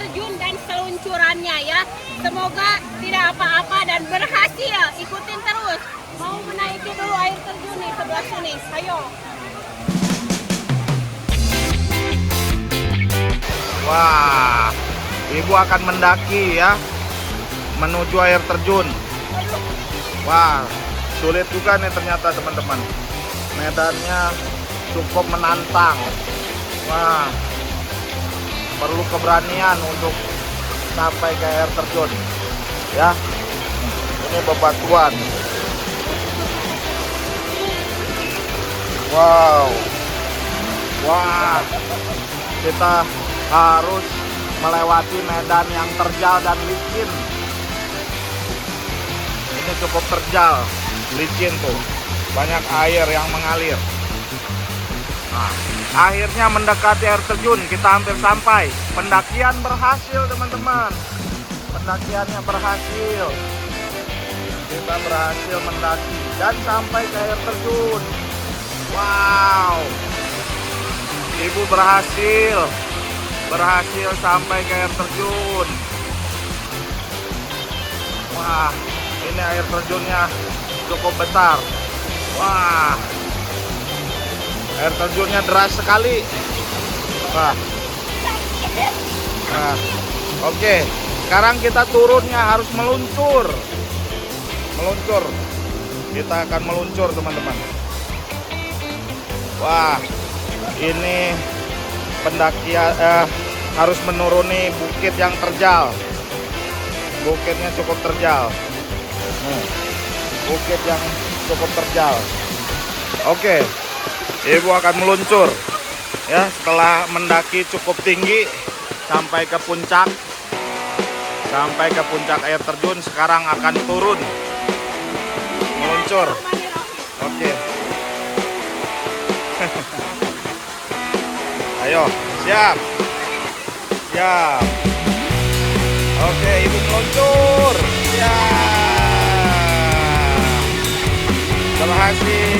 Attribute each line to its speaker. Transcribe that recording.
Speaker 1: terjun dan seluncurannya ya. Semoga tidak apa-apa dan berhasil. Ikutin terus. Mau menaiki dulu air terjun nih sebelah sini. Ayo.
Speaker 2: Wah, ibu akan mendaki ya, menuju air terjun. Wah, sulit juga nih ternyata teman-teman. Medannya cukup menantang. Wah, perlu keberanian untuk sampai ke air terjun. Ya, ini bebatuan. Wow, wah, kita harus melewati medan yang terjal dan licin. Ini cukup terjal, licin tuh, banyak air yang mengalir. Nah, akhirnya mendekati air terjun, kita hampir sampai. Pendakian berhasil teman-teman, pendakiannya berhasil. Kita berhasil mendaki dan sampai ke air terjun. Wow, ibu berhasil sampai ke air terjun. Wah, ini air terjunnya cukup besar. Wah, air terjunnya deras sekali. Wah. Nah, oke. Sekarang kita turunnya harus meluncur. Kita akan meluncur teman-teman. Wah, ini pendakian harus menuruni bukit yang terjal. Bukitnya cukup terjal. Bukit yang cukup terjal. Oke, ibu akan meluncur ya setelah mendaki cukup tinggi sampai ke puncak. Sampai ke puncak air terjun, sekarang akan turun. Meluncur. Oke. Ayo, siap. Siap. Oke, ibu meluncur. Ya. Berhasil.